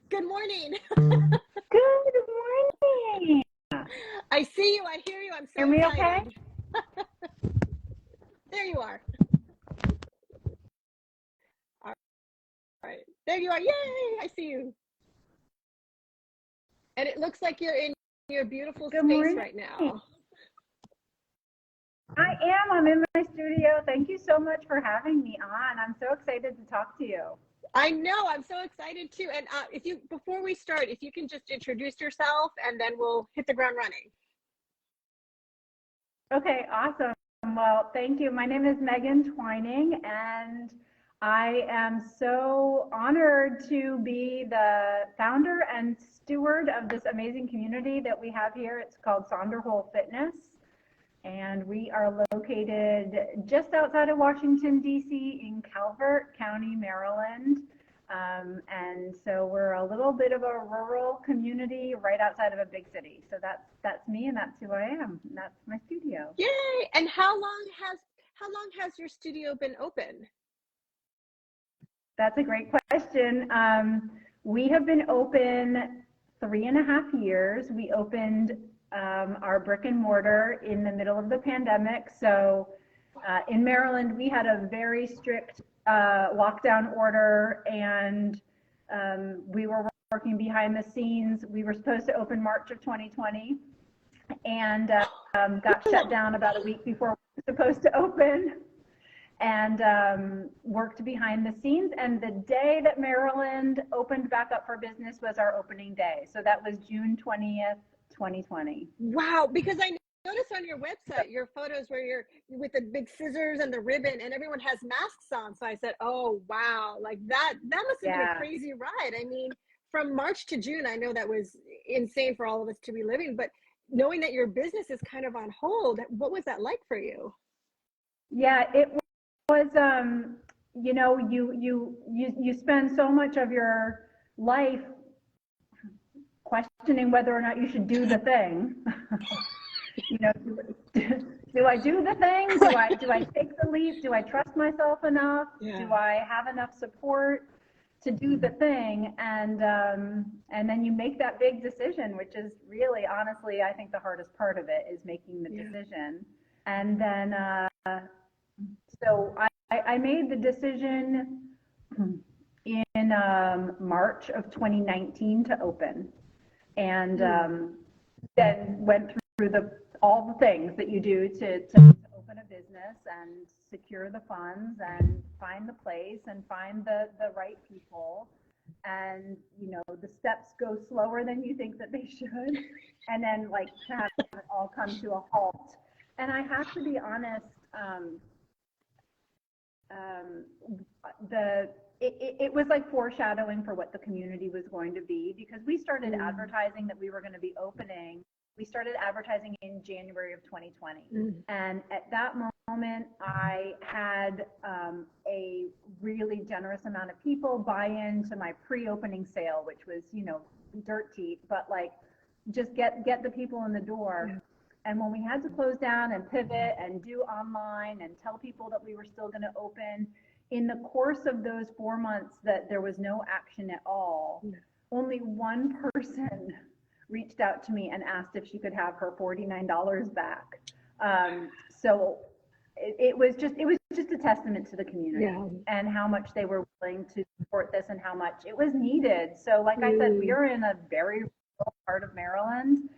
Good morning. Good morning. I see you. I hear you. I'm so Hear me okay? excited. There you are. All right. There you are. Yay. I see you. And it looks like you're in your beautiful Good space morning. right now. I am. I'm in my studio. Thank you so much for having me on. I'm so excited to talk to you. I know. I'm so excited too. And before we start, if you can just introduce yourself and then we'll hit the ground running. Okay, awesome. Well, thank you. My name is Megan Twining, and I am so honored to be the founder and steward of this amazing community that we have here. It's called Sonder Fitness. And we are located just outside of Washington, D.C. in Calvert County, Maryland. And so we're a little bit of a rural community right outside of a big city. So that's me, and that's who I am. And that's my studio. Yay! And how long has your studio been open? That's a great question. We have been open 3.5 years. We opened our brick and mortar in the middle of the pandemic. So in Maryland, we had a very strict lockdown order, and we were working behind the scenes. We were supposed to open March of 2020 and got shut down about a week before we were supposed to open, and worked behind the scenes. And the day that Maryland opened back up for business was our opening day. So that was June 20th, 2020. Wow, because I noticed on your website your photos where you're with the big scissors and the ribbon and everyone has masks on. So I said, oh wow, like that must have been a crazy ride. I mean, from March to June, I know that was insane for all of us to be living, but knowing that your business is kind of on hold, what was that like for you? Yeah, it was, you know, you spend so much of your life questioning whether or not you should do the thing. You know, do I do the thing? Do I take the leap? Do I trust myself enough? Yeah. Do I have enough support to do the thing? And then you make that big decision, which is really, honestly, I think the hardest part of it is making the decision. And then, so I made the decision in March of 2019 to open, and then went through all the things that you do to open a business and secure the funds and find the place and find the right people. And, you know, the steps go slower than you think that they should. And then like to have it all come to a halt. And I have to be honest, it was like foreshadowing for what the community was going to be, because we started advertising that we were going to be opening. We started advertising in January of 2020. And at that moment, I had a really generous amount of people buy into my pre-opening sale, which was, you know, dirt cheap, but like just get the people in the door. And when we had to close down and pivot and do online and tell people that we were still going to open, in the course of those 4 months that there was no action at all, only one person reached out to me and asked if she could have her $49 back. So it was just a testament to the community and how much they were willing to support this and how much it was needed. So like I said, we are in a very rural part of Maryland.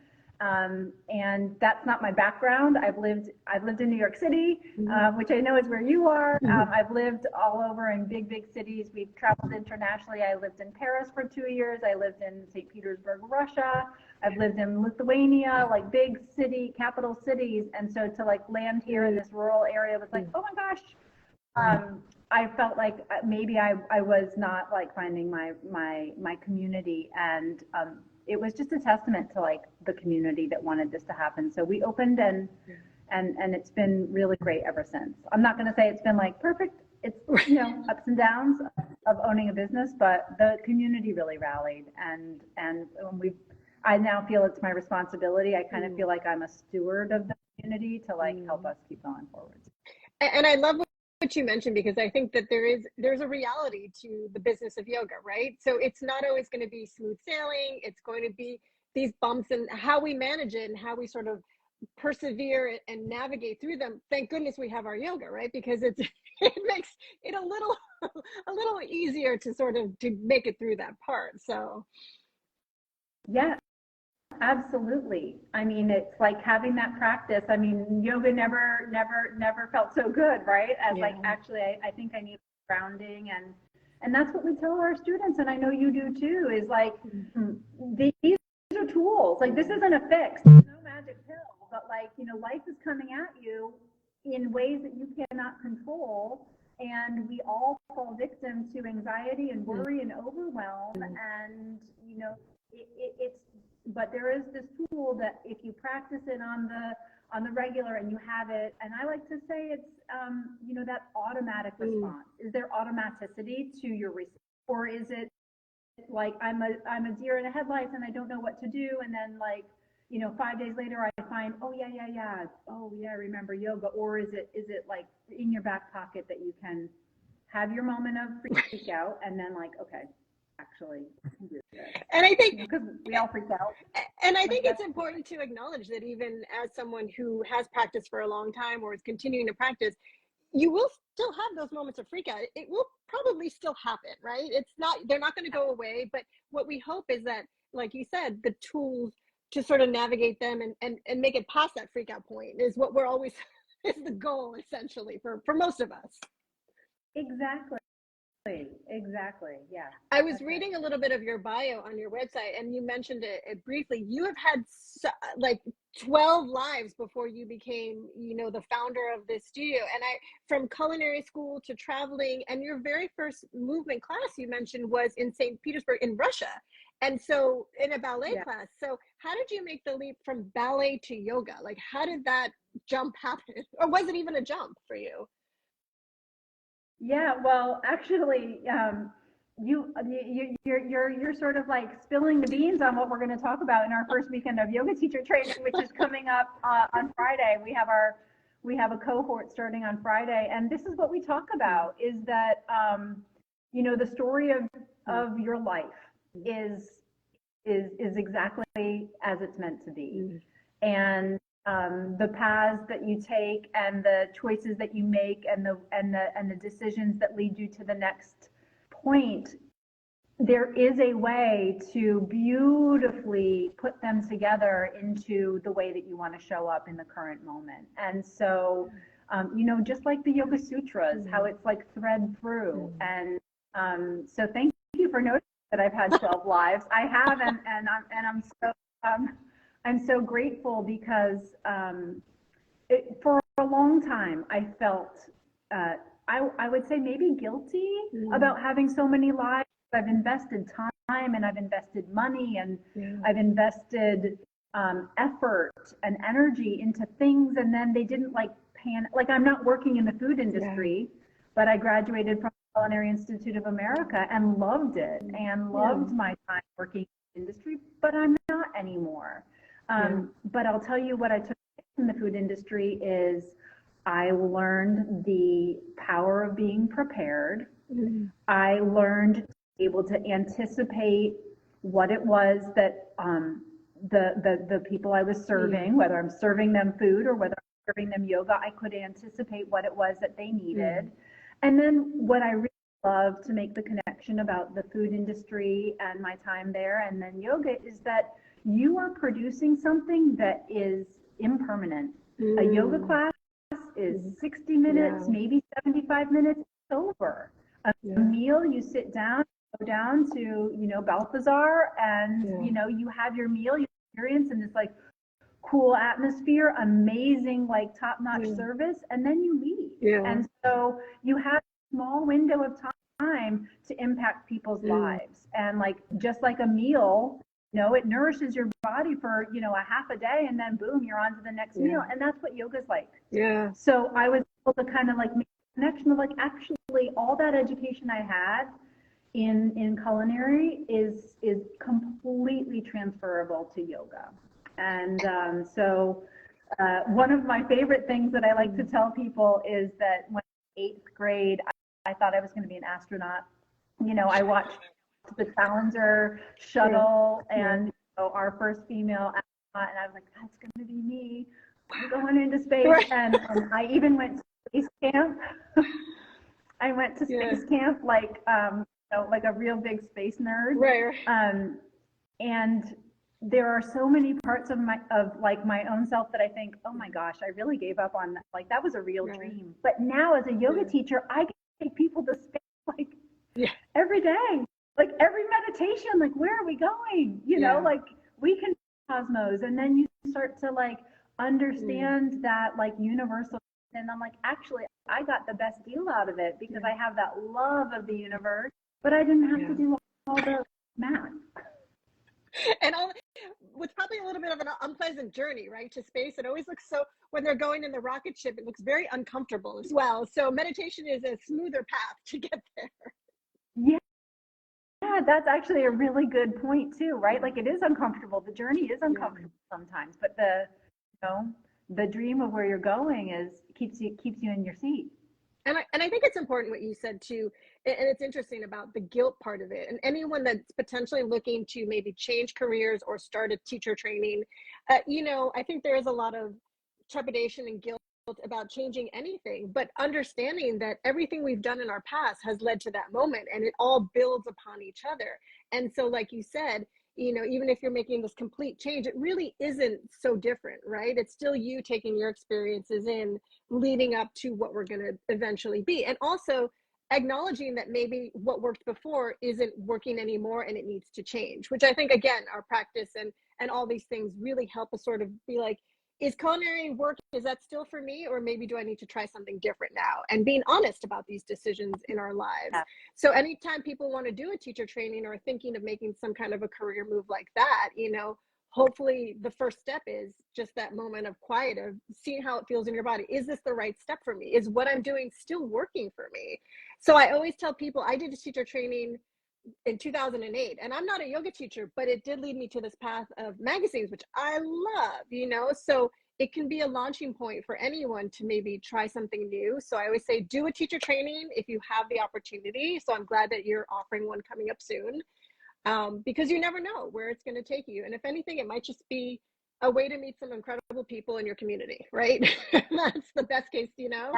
And that's not my background. I've lived in New York City, which I know is where you are. I've lived all over in big cities. We've traveled internationally. I lived in Paris for 2 years. I lived in St. Petersburg, Russia. I've lived in Lithuania, like big city, capital cities. And so to like land here in this rural area was like, oh my gosh. I felt like maybe I was not like finding my community, and it was just a testament to like the community that wanted this to happen. So we opened, and it's been really great ever since. I'm not going to say it's been like perfect. It's, you know, ups and downs of owning a business, but the community really rallied, and I now feel it's my responsibility. I kind of feel like I'm a steward of the community to like help us keep going forward. And I love what you mentioned, because I think that there's a reality to the business of yoga, right? So it's not always going to be smooth sailing. It's going to be these bumps, and how we manage it and how we sort of persevere and navigate through them. Thank goodness we have our yoga, right? Because it makes it a little a little easier to sort of to make it through that part. So yeah, absolutely. I mean, it's like having that practice. I mean, yoga never felt so good, right? As like, actually, I think I need grounding, and that's what we tell our students, and I know you do too, is like, these are tools. Like, this isn't a fix. There's no magic pill, but like, life is coming at you in ways that you cannot control, and we all fall victim to anxiety and worry and overwhelm, and it's but there is this tool that if you practice it on the regular and you have it, and I like to say it's that automatic response. Is there automaticity to your response, or is it like I'm a deer in the headlights and I don't know what to do, and then like 5 days later I find, oh yeah, I remember yoga? Or is it like in your back pocket that you can have your moment of freak out and then like, okay, actually I can do this. And I think because we all freak out. And I think it's important to acknowledge that even as someone who has practiced for a long time or is continuing to practice, you will still have those moments of freak out. It will probably still happen, right? They're not going to go away. But what we hope is that, like you said, the tools to sort of navigate them and make it past that freak out point is what we're always, is the goal essentially for most of us. Exactly. Yeah. I was reading a little bit of your bio on your website, and you mentioned it briefly. You have had like 12 lives before you became, the founder of this studio. And from culinary school to traveling, and your very first movement class you mentioned was in St. Petersburg in Russia. And so in a ballet class. So how did you make the leap from ballet to yoga? Like, how did that jump happen? Or was it even a jump for you? Yeah, well, actually, you're sort of like spilling the beans on what we're going to talk about in our first weekend of yoga teacher training, which is coming up on Friday. We have a cohort starting on Friday, and this is what we talk about: is that the story of your life is exactly as it's meant to be, and the paths that you take and the choices that you make and the decisions that lead you to the next point, there is a way to beautifully put them together into the way that you want to show up in the current moment. And so, just like the Yoga Sutras, how it's like thread through. And so thank you for noticing that I've had 12 lives. I have, and I'm so grateful because for a long time I felt, I would say maybe guilty about having so many lives. I've invested time and I've invested money and I've invested effort and energy into things, and then they didn't like pan. Like, I'm not working in the food industry, but I graduated from the Culinary Institute of America and loved it and loved my time working in the industry, but I'm not anymore. But I'll tell you what I took from the food industry is I learned the power of being prepared. I learned to be able to anticipate what it was that the people I was serving, whether I'm serving them food or whether I'm serving them yoga, I could anticipate what it was that they needed. And then what I really love to make the connection about the food industry and my time there and then yoga is that you are producing something that is impermanent. A yoga class is 60 minutes, maybe 75 minutes, it's over. A meal, you sit down, go down to, Balthazar, and, you have your meal, you experience in this like cool atmosphere, amazing, like top-notch service, and then you leave. And so you have a small window of time to impact people's lives. And like, just like a meal, it nourishes your body for, a half a day, and then boom, you're on to the next meal. And that's what yoga's like. So I was able to kind of like make a connection of like, actually all that education I had in culinary is completely transferable to yoga. And so one of my favorite things that I like to tell people is that when 8th grade. I thought I was going to be an astronaut. You know, I watched the Challenger shuttle and you know, our first female astronaut, and I was like, that's going to be me. I'm going into space. And I even went to space camp. I went to space camp like, you know, like a real big space nerd. And there are so many parts of my own self that I think, oh my gosh, I really gave up on that. Like that was a real dream. But now as a yoga teacher, I can take people to space like every day, like every meditation, like where are we going? You know, like we can cosmos, and then you start to like understand that like universal. And I'm like, actually, I got the best deal out of it because I have that love of the universe, but I didn't have to do all the math. And what's probably a little bit of an unpleasant journey, right, to space. It always looks so, when they're going in the rocket ship, it looks very uncomfortable as well. So meditation is a smoother path to get there. Yeah, that's actually a really good point too, right? Like it is uncomfortable. The journey is uncomfortable sometimes, but the dream of where you're going keeps you in your seat. And I think it's important what you said too, and it's interesting about the guilt part of it. And anyone that's potentially looking to maybe change careers or start a teacher training, you know, I think there is a lot of trepidation and guilt about changing anything, but understanding that everything we've done in our past has led to that moment, and it all builds upon each other. And so, like you said, you know, even if you're making this complete change, it really isn't so different, right? It's still you taking your experiences in, leading up to what we're going to eventually be. And also acknowledging that maybe what worked before isn't working anymore and it needs to change, which I think, again, our practice and all these things really help us sort of be like, is culinary work, is that still for me? Or maybe do I need to try something different now? And being honest about these decisions in our lives. So anytime people want to do a teacher training or thinking of making some kind of a career move like that, you know, hopefully the first step is just that moment of quiet, of seeing how it feels in your body. Is this the right step for me? Is what I'm doing still working for me? So I always tell people, I did a teacher training in 2008, and I'm not a yoga teacher, but it did lead me to this path of magazines, which I love, you know. So it can be a launching point for anyone to maybe try something new. So I always say, do a teacher training if you have the opportunity. So I'm glad that you're offering one coming up soon, because you never know where it's going to take you. And if anything, it might just be a way to meet some incredible people in your community, right? That's the best case, you know.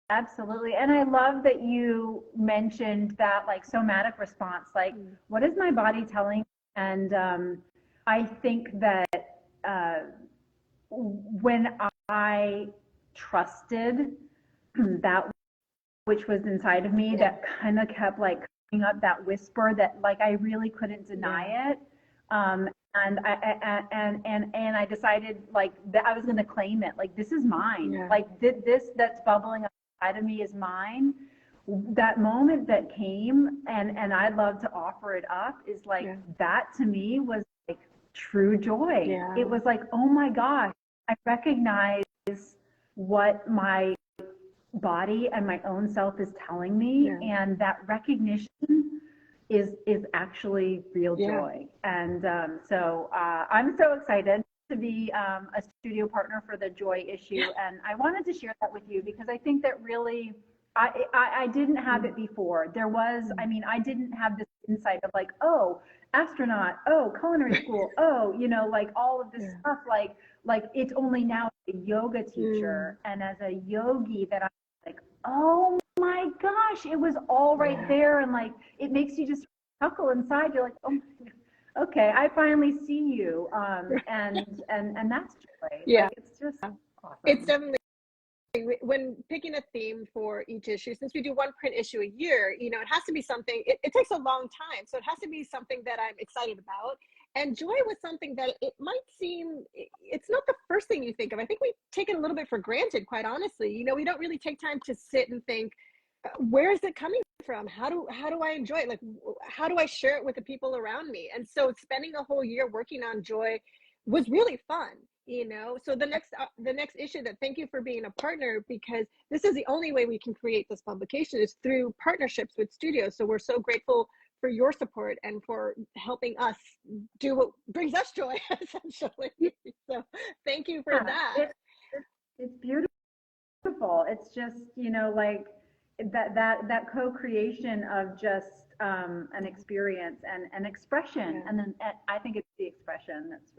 Absolutely. And I love that you mentioned that like somatic response, like what is my body telling? And I think that when I trusted that which was inside of me, that kind of kept like coming up, that whisper that like I really couldn't deny it. And I decided like that I was going to claim it. Like this is mine. Like this that's bubbling up inside of me is mine. That moment that came, and I'd love to offer it up, is like that to me was like true joy. It was like, oh my gosh, I recognize what my body and my own self is telling me, and that recognition is actually real joy. And so I'm so excited to be a studio partner for the Joy Issue, and I wanted to share that with you because I think that really I didn't have it before. There was, I mean, I didn't have this insight of like, oh, astronaut, oh, culinary school, oh, you know, like all of this stuff, like it's only now a yoga teacher and as a yogi that I'm like, oh my gosh, it was all right there, and like it makes you just chuckle inside. You're like, oh, okay, I finally see you, and that's joy. Like, it's just awesome. It's definitely, when picking a theme for each issue, since we do one print issue a year, you know, it has to be something, it takes a long time. So it has to be something that I'm excited about. And joy was something that it might seem, it's not the first thing you think of. I think we take it a little bit for granted, quite honestly. You know, we don't really take time to sit and think, where is it coming from? How do I enjoy it? Like, how do I share it with the people around me? And so spending a whole year working on joy was really fun. You know, so the next issue, that thank you for being a partner, because this is the only way we can create this publication is through partnerships with studios. So we're so grateful for your support and for helping us do what brings us joy, essentially. So thank you for that. It's beautiful. beautiful. It's just, like that co-creation of just an experience and an expression. And then I think it's the expression that's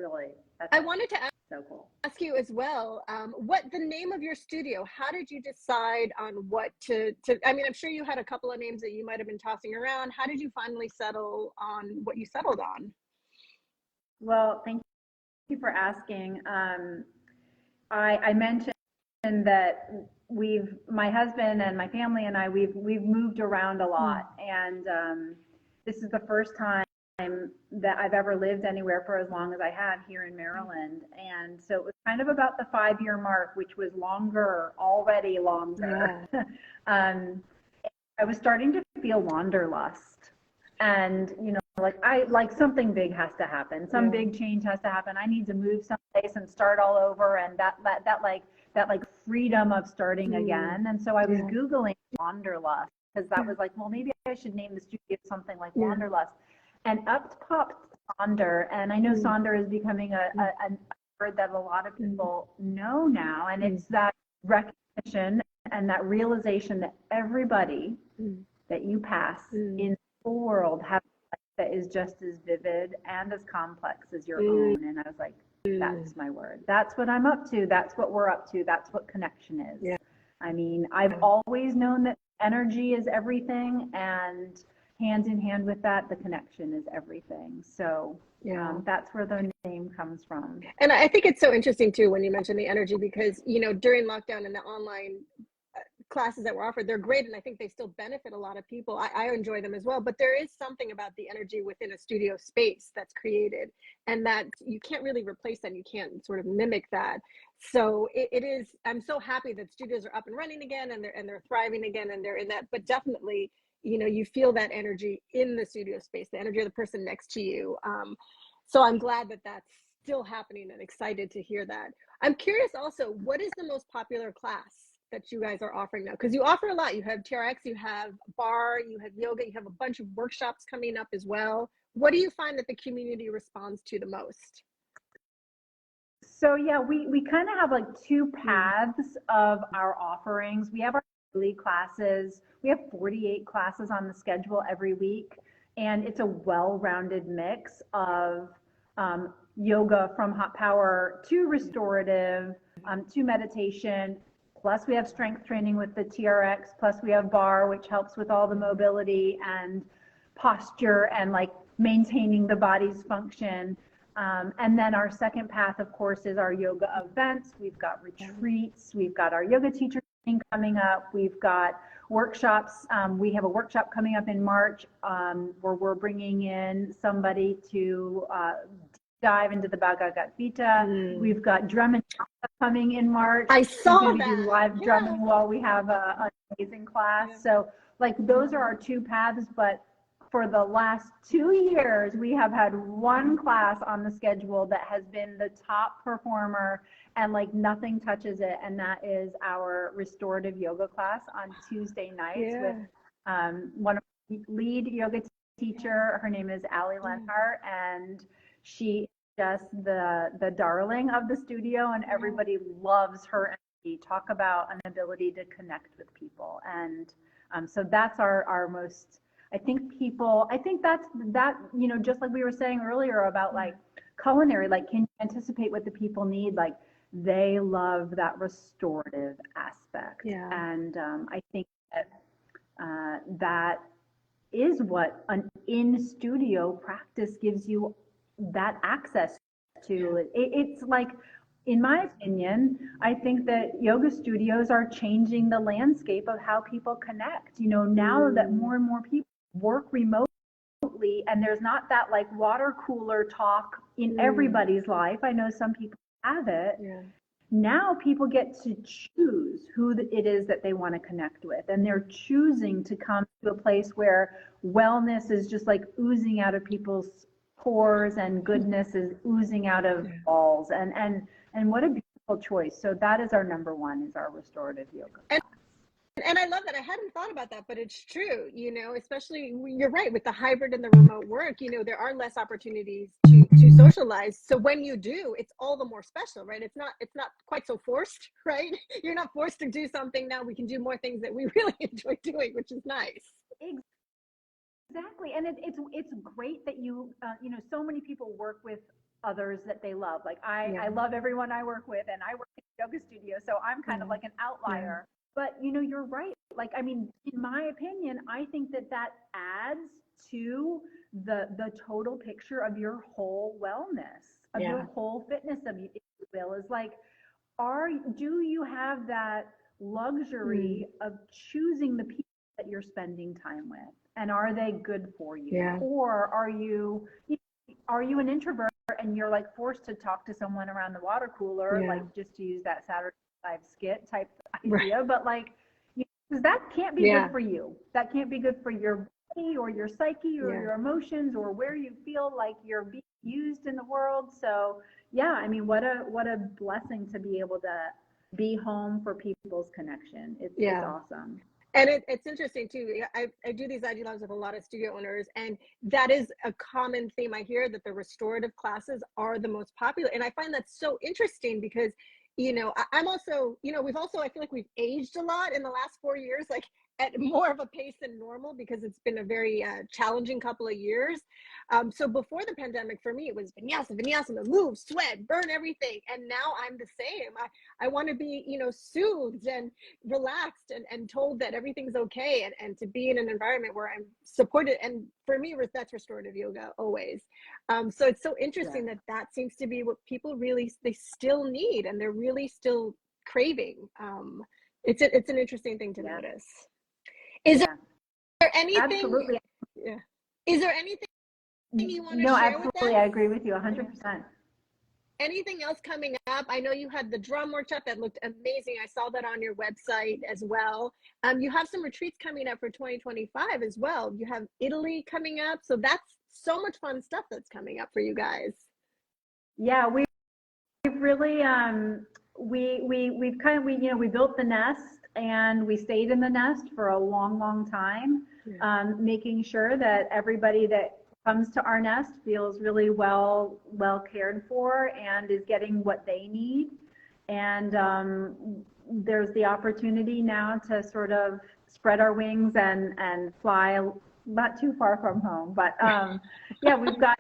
I wanted to so cool. Ask you as well, what the name of your studio, how did you decide on what to, I mean, I'm sure you had a couple of names that you might have been tossing around. How did you finally settle on what you settled on? Well, thank you for asking. I mentioned that my husband and my family and I, we've moved around a lot, and this is the first time that I've ever lived anywhere for as long as I have here in Maryland. And so it was kind of about the 5-year mark, which was already longer. Yeah. I was starting to feel wanderlust, and like something big has to happen. Some big change has to happen. I need to move someplace and start all over, and that freedom of starting again. And so I was Googling wanderlust, because that was like, well, maybe I should name the studio something like wanderlust. And up popped Sonder, and I know Sonder is becoming a word that a lot of people know now, and it's that recognition and that realization that everybody that you pass in the whole world has a life that is just as vivid and as complex as your own. And I was like, that's my word. That's what I'm up to. That's what we're up to. That's what connection is. Yeah. I mean, I've always known that energy is everything, and hand in hand with that, the connection is everything. So that's where the name comes from. And I think it's so interesting too when you mention the energy, because during lockdown and the online classes that were offered, they're great, and I think they still benefit a lot of people. I enjoy them as well, but there is something about the energy within a studio space that's created, and that you can't really replace that. You can't sort of mimic that. So it is, I'm so happy that studios are up and running again, and they're thriving again, and they're in that. But definitely, you feel that energy in the studio space, the energy of the person next to you. So I'm glad that that's still happening, and excited to hear that. I'm curious also, what is the most popular class that you guys are offering now? Because you offer a lot. You have TRX, you have bar, you have yoga, you have a bunch of workshops coming up as well. What do you find that the community responds to the most? So yeah, we kind of have like two paths of our offerings. We have our daily classes. We have 48 classes on the schedule every week, and it's a well-rounded mix of yoga from hot power to restorative to meditation. Plus we have strength training with the TRX, plus we have bar, which helps with all the mobility and posture and like maintaining the body's function. And then our second path, of course, is our yoga events. We've got retreats. We've got our yoga teacher training coming up. We've got workshops. We have a workshop coming up in March where we're bringing in somebody to dive into the Bhagavad Gita. We've got drumming coming in March. I saw that. We do live drumming while we have an amazing class. So like those are our two paths, but for the last 2 years, we have had one class on the schedule that has been the top performer, and like nothing touches it. And that is our restorative yoga class on Tuesday nights with one of the lead yoga teacher. Her name is Allie Lenhart, and she is just the darling of the studio, and everybody loves her energy. Talk about an ability to connect with people. And so that's our most, I think that's that, just like we were saying earlier about like culinary, like can you anticipate what the people need? Like they love that restorative aspect. Yeah. And I think that that is what an in-studio practice gives you that access to. It's like, in my opinion, I think that yoga studios are changing the landscape of how people connect. Now that more and more people work remotely, and there's not that like water cooler talk in everybody's life. I know some people have it. Yeah. Now people get to choose who it is that they want to connect with, and they're choosing to come to a place where wellness is just like oozing out of people's pores, and goodness is oozing out of walls, and what a beautiful choice. So that is our number one, is our restorative yoga. And I love that. I hadn't thought about that, but it's true, especially, you're right, with the hybrid and the remote work, there are less opportunities to socialized. So when you do, it's all the more special, right? It's not quite so forced, right? You're not forced to do something. Now we can do more things that we really enjoy doing, which is nice. Exactly, and it's great that you so many people work with others that they love. Like I love everyone I work with, and I work in a yoga studio, so I'm kind of like an outlier. But you're right. Like, I mean, in my opinion, I think that adds to the total picture of your whole wellness, of your whole fitness, of you, if you will, is like, do you have that luxury of choosing the people that you're spending time with, and are they good for you? Or are you an introvert and you're like forced to talk to someone around the water cooler, like, just to use that Saturday Night Live skit type idea, but like, because that can't be good for you. That can't be good for your body or your psyche or your emotions or where you feel like you're being used in the world. So I mean, what a blessing to be able to be home for people's connection. It's awesome. And it's interesting too. I do these IG lives with a lot of studio owners, and that is a common theme I hear, that the restorative classes are the most popular. And I find that so interesting because, I'm also, I feel like we've aged a lot in the last 4 years, like at more of a pace than normal, because it's been a very challenging couple of years. So before the pandemic, for me, it was vinyasa, move, sweat, burn everything. And now I'm the same. I want to be, soothed and relaxed and told that everything's okay, and to be in an environment where I'm supported. And for me, that's restorative yoga always. So it's so interesting that seems to be what people really, they still need, and they're really still craving. It's an interesting thing to notice. Is there anything? Absolutely. Yeah. Is there anything you want to share absolutely, with us? I agree with you 100%. Anything else coming up? I know you had the drum workshop that looked amazing. I saw that on your website as well. You have some retreats coming up for 2025 as well. You have Italy coming up. So that's so much fun stuff that's coming up for you guys. Yeah, we really, we built the nest, and we stayed in the nest for a long, long time, making sure that everybody that comes to our nest feels really well cared for and is getting what they need. And there's the opportunity now to sort of spread our wings and fly not too far from home. But we've got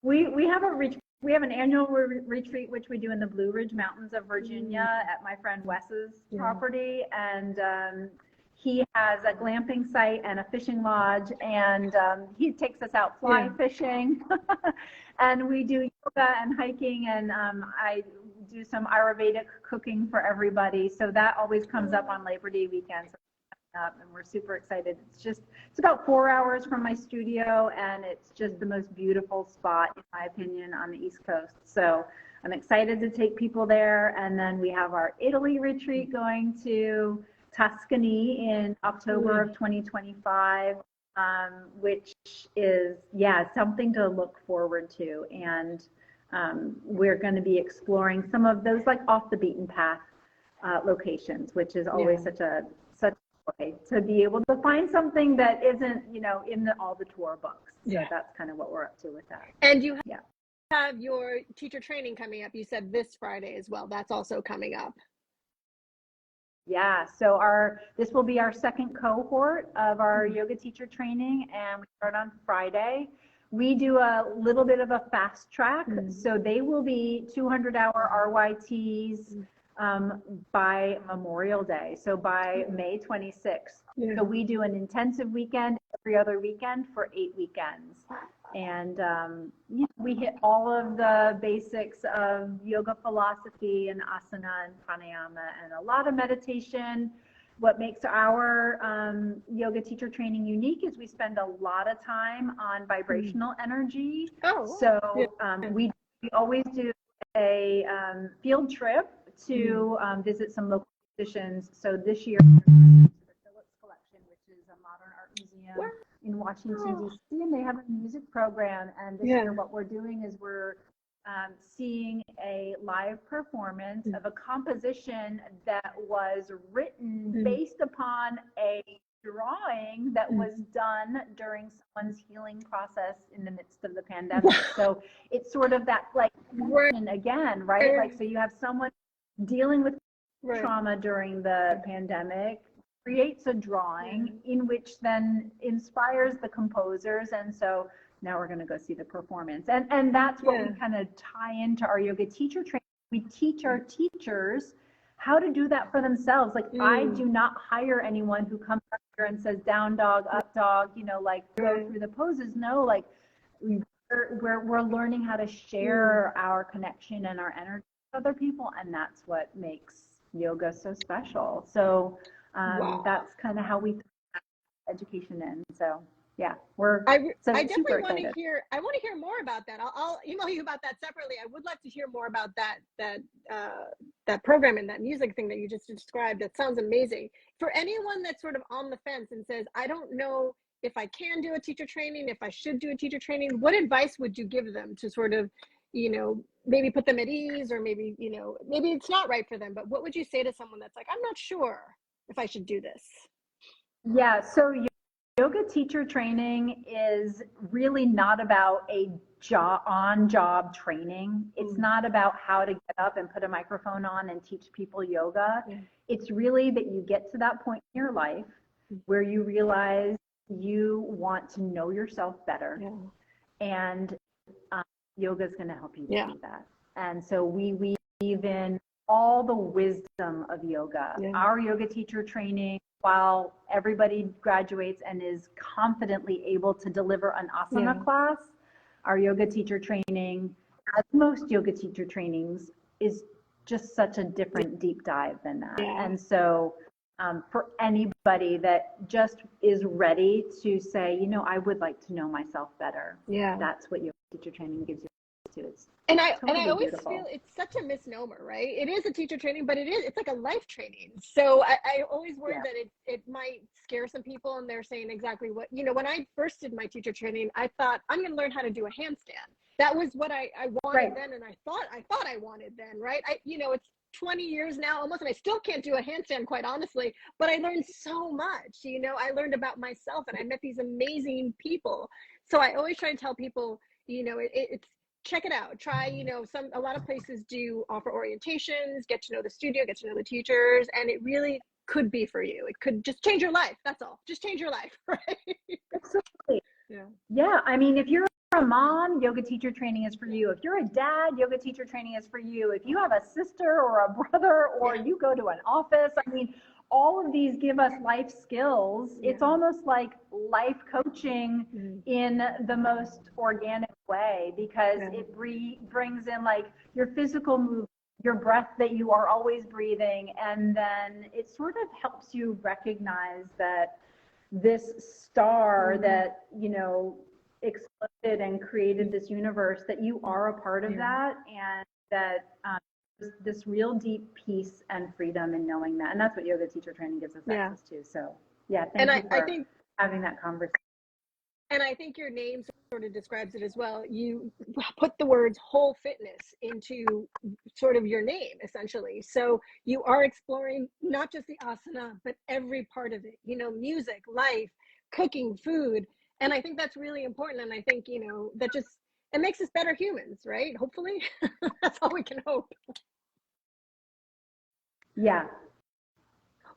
we have an annual retreat, which we do in the Blue Ridge Mountains of Virginia at my friend Wes's property. And he has a glamping site and a fishing lodge, and he takes us out fly fishing. And we do yoga and hiking, and I do some Ayurvedic cooking for everybody. So that always comes up on Labor Day weekend. And we're super excited. It's about 4 hours from my studio, and it's just the most beautiful spot, in my opinion, on the East Coast. So I'm excited to take people there. And then we have our Italy retreat going to Tuscany in October of 2025, which is, something to look forward to. And we're going to be exploring some of those like off the beaten path locations, which is always such a way to be able to find something that isn't, in all the tour books. So that's kind of what we're up to with that. And you have your teacher training coming up. You said this Friday as well. That's also coming up. Yeah, so this will be our second cohort of our yoga teacher training, and we start on Friday. We do a little bit of a fast track, so they will be 200-hour RYTs by Memorial Day, so by May 26th. So we do an intensive weekend every other weekend for 8 weekends. And we hit all of the basics of yoga philosophy and asana and pranayama and a lot of meditation. What makes our yoga teacher training unique is we spend a lot of time on vibrational energy. We always do a field trip to visit some local musicians. So this year, the Phillips Collection, which is a modern art museum in Washington, D.C., and they have a music program. And this year, what we're doing is we're seeing a live performance of a composition that was written based upon a drawing that was done during someone's healing process in the midst of the pandemic. So it's sort of that like again, right? Like, so you have someone dealing with trauma during the pandemic, creates a drawing in which then inspires the composers. And so now we're going to go see the performance. And that's what we kind of tie into our yoga teacher training. We teach our teachers how to do that for themselves. Like, I do not hire anyone who comes up here and says down dog, up dog, you know, like go through the poses. No, like we're learning how to share our connection and our energy with other people. And that's what makes yoga so special. So that's kind of how we education in. So yeah, I definitely want to hear. I want to hear more about that. I'll email you about that separately. I would love to hear more about that program and that music thing that you just described. That sounds amazing. For anyone that's sort of on the fence and says, I don't know if I can do a teacher training, if I should do a teacher training, what advice would you give them to sort of, you know, maybe put them at ease, or maybe, you know, maybe it's not right for them, but what would you say to someone that's like, I'm not sure if I should do this? Yeah, so yoga teacher training is really not about a on-job training. It's not about how to get up and put a microphone on and teach people yoga. It's really that you get to that point in your life where you realize you want to know yourself better, and yoga is going to help you do that. And so we weave in all the wisdom of yoga. Our yoga teacher training, while everybody graduates and is confidently able to deliver an asana class, our yoga teacher training, as most yoga teacher trainings, is just such a different deep dive than that. And so for anybody that just is ready to say, you know, I would like to know myself better, that's what yoga teacher training gives you to. I always feel it's such a misnomer, right? It is a teacher training, but it's like a life training. So I always worry that it might scare some people, and they're saying exactly what, you know, when I first did my teacher training, I thought I'm going to learn how to do a handstand. That was what I wanted then, and I thought I wanted then, right? You know, it's 20 years now almost, and I still can't do a handstand, quite honestly, but I learned so much. You know, I learned about myself, and I met these amazing people. So I always try to tell people, you know, it's check it out. Try, you know, a lot of places do offer orientations, get to know the studio, get to know the teachers, and it really could be for you. It could just change your life. That's all. Just change your life, right? Absolutely. Yeah. I mean, if you're a mom, yoga teacher training is for you. If you're a dad, yoga teacher training is for you. If you have a sister or a brother, or you go to an office, I mean, all of these give us life skills. It's almost like life coaching in the most organic way, because it brings in like your physical movement, your breath that you are always breathing, and then it sort of helps you recognize that this star that, you know, exploded and created this universe, that you are a part of that, and that this real deep peace and freedom in knowing that. And that's what yoga teacher training gives us access to. So thank you for having that conversation. And I think your name sort of describes it as well. You put the words whole fitness into sort of your name, essentially. So you are exploring not just the asana, but every part of it, you know, music, life, cooking, food. And I think that's really important. And I think, you know, that just, it makes us better humans, right? Hopefully. That's all we can hope. Yeah.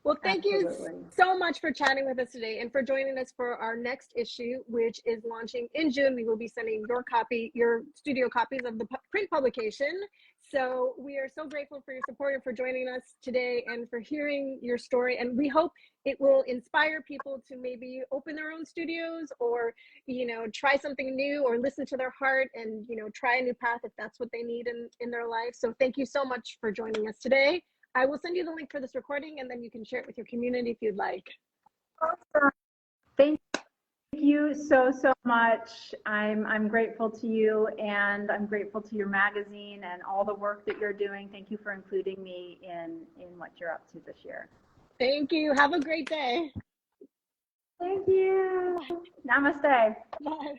Well, thank you so much for chatting with us today, and for joining us for our next issue, which is launching in June. We will be sending your studio copies of the print publication. So we are so grateful for your support and for joining us today and for hearing your story. And we hope it will inspire people to maybe open their own studios, or, you know, try something new, or listen to their heart and, you know, try a new path if that's what they need in their life. So thank you so much for joining us today. I will send you the link for this recording, and then you can share it with your community if you'd like. Awesome. Thank you so much. I'm grateful to you, and I'm grateful to your magazine and all the work that you're doing. Thank you for including me in what you're up to this year. Thank you. Have a great day. Thank you. Namaste. Bye.